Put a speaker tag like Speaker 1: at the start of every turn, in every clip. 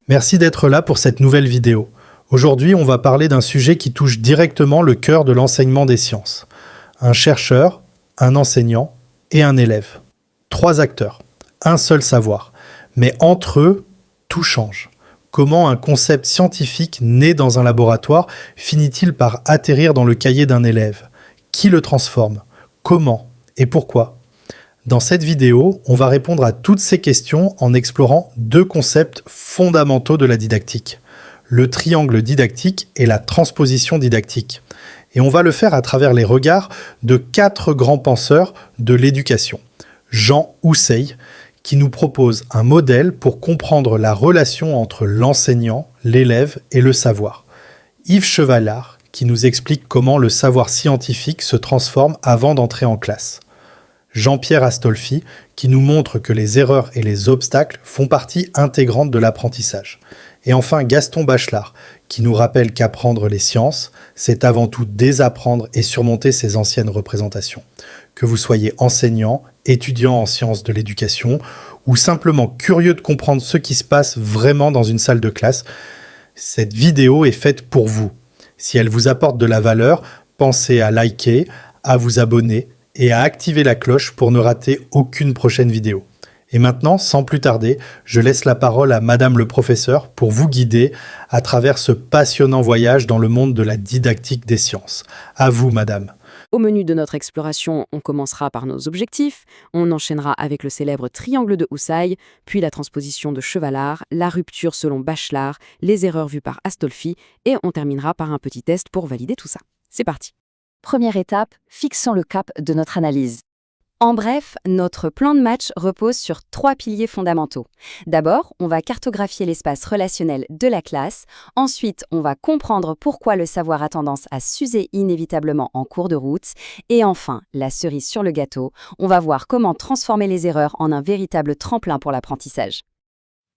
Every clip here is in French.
Speaker 1: Merci d'être là pour cette nouvelle vidéo. Aujourd'hui, on va parler d'un sujet qui touche directement le cœur de l'enseignement des sciences. Un chercheur, un enseignant et un élève. 3 acteurs, un seul savoir. Mais entre eux, tout change. Comment un concept scientifique né dans un laboratoire finit-il par atterrir dans le cahier d'un élève? Qui le transforme? Comment? Et pourquoi? Dans cette vidéo, on va répondre à toutes ces questions en explorant 2 concepts fondamentaux de la didactique. Le triangle didactique et la transposition didactique. Et on va le faire à travers les regards de 4 grands penseurs de l'éducation. Jean Houssaye, qui nous propose un modèle pour comprendre la relation entre l'enseignant, l'élève et le savoir. Yves Chevalard, qui nous explique comment le savoir scientifique se transforme avant d'entrer en classe. Jean-Pierre Astolfi, qui nous montre que les erreurs et les obstacles font partie intégrante de l'apprentissage. Et enfin Gaston Bachelard, qui nous rappelle qu'apprendre les sciences, c'est avant tout désapprendre et surmonter ses anciennes représentations. Que vous soyez enseignant, étudiant en sciences de l'éducation, ou simplement curieux de comprendre ce qui se passe vraiment dans une salle de classe, cette vidéo est faite pour vous. Si elle vous apporte de la valeur, pensez à liker, à vous abonner, et à activer la cloche pour ne rater aucune prochaine vidéo. Et maintenant, sans plus tarder, je laisse la parole à Madame le professeur pour vous guider à travers ce passionnant voyage dans le monde de la didactique des sciences. À vous, Madame.
Speaker 2: Au menu de notre exploration, on commencera par nos objectifs, on enchaînera avec le célèbre triangle de Houssaye, puis la transposition de Chevalard, la rupture selon Bachelard, les erreurs vues par Astolfi, et on terminera par un petit test pour valider tout ça. C'est parti.
Speaker 3: Première étape, fixons le cap de notre analyse. En bref, notre plan de match repose sur 3 piliers fondamentaux. D'abord, on va cartographier l'espace relationnel de la classe. Ensuite, on va comprendre pourquoi le savoir a tendance à s'user inévitablement en cours de route. Et enfin, la cerise sur le gâteau, on va voir comment transformer les erreurs en un véritable tremplin pour l'apprentissage.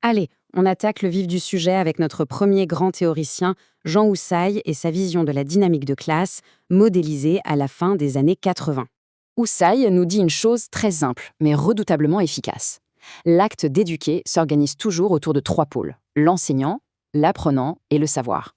Speaker 2: Allez, on attaque le vif du sujet avec notre premier grand théoricien, Jean Houssaye, et sa vision de la dynamique de classe, modélisée à la fin des années 80.
Speaker 3: Houssaye nous dit une chose très simple, mais redoutablement efficace. L'acte d'éduquer s'organise toujours autour de 3 pôles, l'enseignant, l'apprenant et le savoir.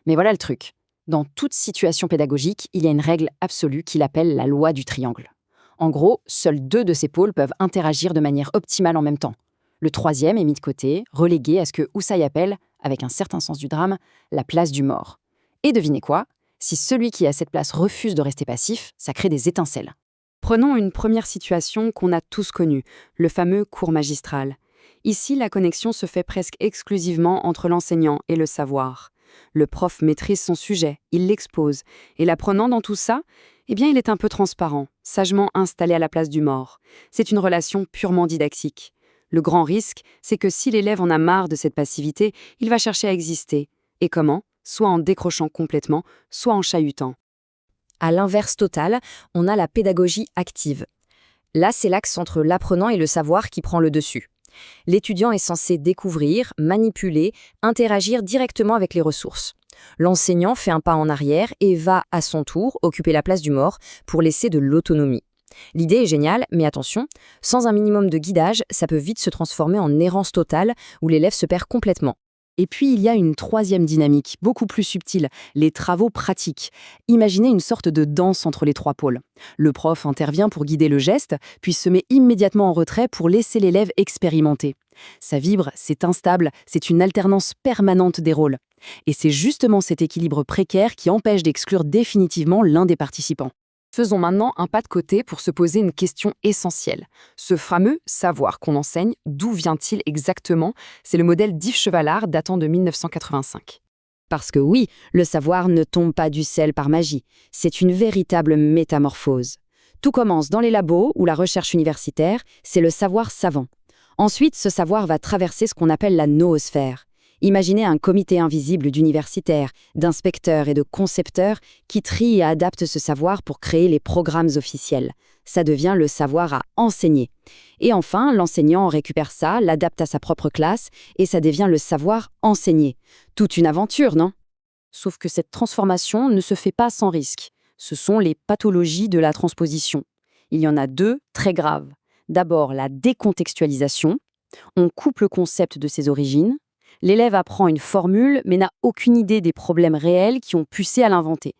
Speaker 3: Mais voilà le truc. Dans toute situation pédagogique, il y a une règle absolue qu'il appelle la loi du triangle. En gros, seuls 2 de ces pôles peuvent interagir de manière optimale en même temps. Le 3e est mis de côté, relégué à ce que Houssaye appelle, avec un certain sens du drame, la place du mort. Et devinez quoi? Si celui qui est à cette place refuse de rester passif, ça crée des étincelles.
Speaker 2: Prenons une première situation qu'on a tous connue, le fameux cours magistral. Ici, la connexion se fait presque exclusivement entre l'enseignant et le savoir. Le prof maîtrise son sujet, il l'expose, et l'apprenant dans tout ça, il est un peu transparent, sagement installé à la place du mort. C'est une relation purement didactique. Le grand risque, c'est que si l'élève en a marre de cette passivité, il va chercher à exister. Et comment? Soit en décrochant complètement, soit en chahutant.
Speaker 3: À l'inverse total, on a la pédagogie active. Là, c'est l'axe entre l'apprenant et le savoir qui prend le dessus. L'étudiant est censé découvrir, manipuler, interagir directement avec les ressources. L'enseignant fait un pas en arrière et va, à son tour, occuper la place du mort pour laisser de l'autonomie. L'idée est géniale, mais attention, sans un minimum de guidage, ça peut vite se transformer en errance totale où l'élève se perd complètement.
Speaker 2: Et puis, il y a une 3e dynamique, beaucoup plus subtile, les travaux pratiques. Imaginez une sorte de danse entre les 3 pôles. Le prof intervient pour guider le geste, puis se met immédiatement en retrait pour laisser l'élève expérimenter. Ça vibre, c'est instable, c'est une alternance permanente des rôles. Et c'est justement cet équilibre précaire qui empêche d'exclure définitivement l'un des participants. Faisons maintenant un pas de côté pour se poser une question essentielle. Ce fameux savoir qu'on enseigne, d'où vient-il exactement? C'est le modèle d'Yves Chevalard datant de 1985.
Speaker 3: Parce que oui, le savoir ne tombe pas du ciel par magie. C'est une véritable métamorphose. Tout commence dans les labos ou la recherche universitaire, c'est le savoir savant. Ensuite, ce savoir va traverser ce qu'on appelle la noosphère. Imaginez un comité invisible d'universitaires, d'inspecteurs et de concepteurs qui trient et adaptent ce savoir pour créer les programmes officiels. Ça devient le savoir à enseigner. Et enfin, l'enseignant récupère ça, l'adapte à sa propre classe, et ça devient le savoir enseigner. Toute une aventure, non?
Speaker 2: Sauf que cette transformation ne se fait pas sans risque. Ce sont les pathologies de la transposition. Il y en a 2 très graves. D'abord, la décontextualisation. On coupe le concept de ses origines. L'élève apprend une formule mais n'a aucune idée des problèmes réels qui ont poussé à l'inventer.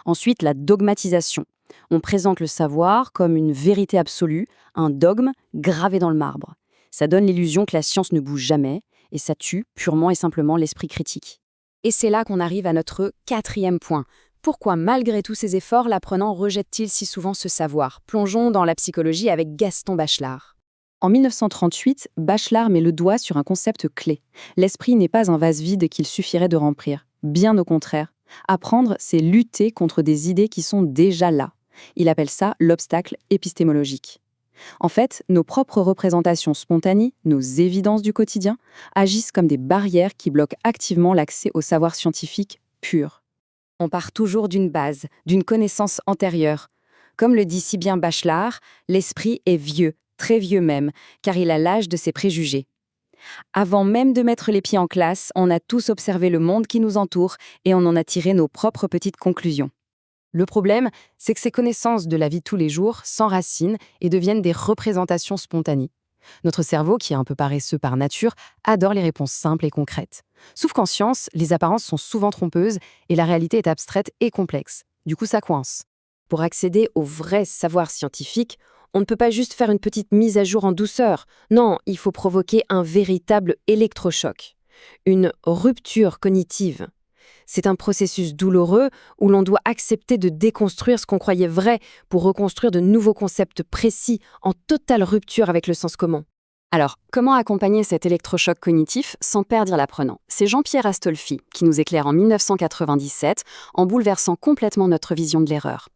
Speaker 2: Ensuite, la dogmatisation. On présente le savoir comme une vérité absolue, un dogme gravé dans le marbre. Ça donne l'illusion que la science ne bouge jamais et ça tue purement et simplement l'esprit critique. Et c'est là qu'on arrive à notre 4e point. Pourquoi, malgré tous ces efforts, l'apprenant rejette-t-il si souvent ce savoir? Plongeons dans la psychologie avec Gaston Bachelard. En 1938, Bachelard met le doigt sur un concept clé. L'esprit n'est pas un vase vide qu'il suffirait de remplir. Bien au contraire. Apprendre, c'est lutter contre des idées qui sont déjà là. Il appelle ça l'obstacle épistémologique. En fait, nos propres représentations spontanées, nos évidences du quotidien, agissent comme des barrières qui bloquent activement l'accès au savoir scientifique pur. On part toujours d'une base, d'une connaissance antérieure. Comme le dit si bien Bachelard, l'esprit est vieux, très vieux même, car il a l'âge de ses préjugés. Avant même de mettre les pieds en classe, on a tous observé le monde qui nous entoure et on en a tiré nos propres petites conclusions. Le problème, c'est que ces connaissances de la vie de tous les jours s'enracinent et deviennent des représentations spontanées. Notre cerveau, qui est un peu paresseux par nature, adore les réponses simples et concrètes. Sauf qu'en science, les apparences sont souvent trompeuses et la réalité est abstraite et complexe. Du coup, ça coince. Pour accéder au vrai savoir scientifique, on ne peut pas juste faire une petite mise à jour en douceur. Non, il faut provoquer un véritable électrochoc. Une rupture cognitive. C'est un processus douloureux où l'on doit accepter de déconstruire ce qu'on croyait vrai pour reconstruire de nouveaux concepts précis en totale rupture avec le sens commun. Alors, comment accompagner cet électrochoc cognitif sans perdre l'apprenant? C'est Jean-Pierre Astolfi qui nous éclaire en 1997 en bouleversant complètement notre vision de l'erreur.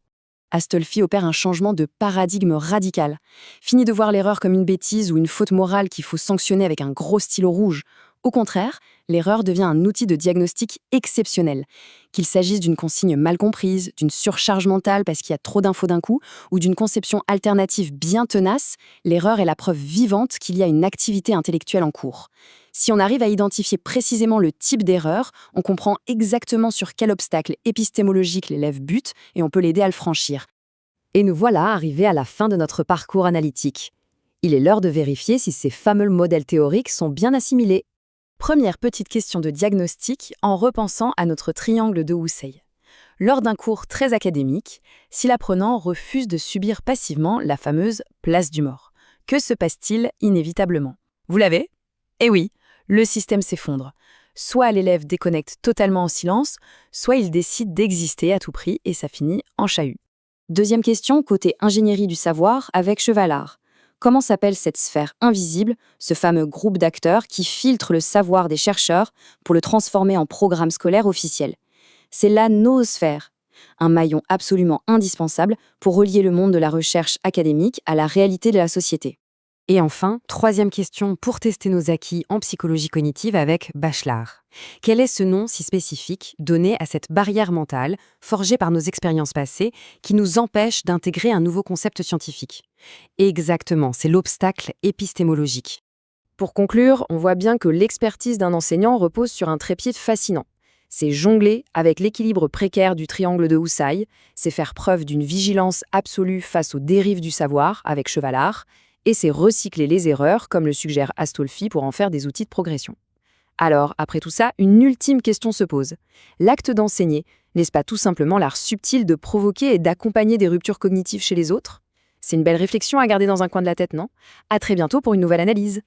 Speaker 2: Astolfi opère un changement de paradigme radical. Fini de voir l'erreur comme une bêtise ou une faute morale qu'il faut sanctionner avec un gros stylo rouge. Au contraire, l'erreur devient un outil de diagnostic exceptionnel. Qu'il s'agisse d'une consigne mal comprise, d'une surcharge mentale parce qu'il y a trop d'infos d'un coup, ou d'une conception alternative bien tenace, l'erreur est la preuve vivante qu'il y a une activité intellectuelle en cours. Si on arrive à identifier précisément le type d'erreur, on comprend exactement sur quel obstacle épistémologique l'élève bute et on peut l'aider à le franchir. Et nous voilà arrivés à la fin de notre parcours analytique. Il est l'heure de vérifier si ces fameux modèles théoriques sont bien assimilés. Première petite question de diagnostic en repensant à notre triangle de Husserl. Lors d'un cours très académique, si l'apprenant refuse de subir passivement la fameuse place du mort, que se passe-t-il inévitablement? Vous l'avez? Eh oui, le système s'effondre. Soit l'élève déconnecte totalement en silence, soit il décide d'exister à tout prix et ça finit en chahut. Deuxième question, côté ingénierie du savoir avec Chevalard. Comment s'appelle cette sphère invisible, ce fameux groupe d'acteurs qui filtre le savoir des chercheurs pour le transformer en programme scolaire officiel? C'est la noosphère, un maillon absolument indispensable pour relier le monde de la recherche académique à la réalité de la société. Et enfin, troisième question pour tester nos acquis en psychologie cognitive avec Bachelard. Quel est ce nom si spécifique donné à cette barrière mentale, forgée par nos expériences passées, qui nous empêche d'intégrer un nouveau concept scientifique? Exactement, c'est l'obstacle épistémologique. Pour conclure, on voit bien que l'expertise d'un enseignant repose sur un trépied fascinant. C'est jongler avec l'équilibre précaire du triangle de Husserl, c'est faire preuve d'une vigilance absolue face aux dérives du savoir avec Chevalard, et c'est recycler les erreurs, comme le suggère Astolfi, pour en faire des outils de progression. Alors, après tout ça, une ultime question se pose. L'acte d'enseigner, n'est-ce pas tout simplement l'art subtil de provoquer et d'accompagner des ruptures cognitives chez les autres? C'est une belle réflexion à garder dans un coin de la tête, non? À très bientôt pour une nouvelle analyse.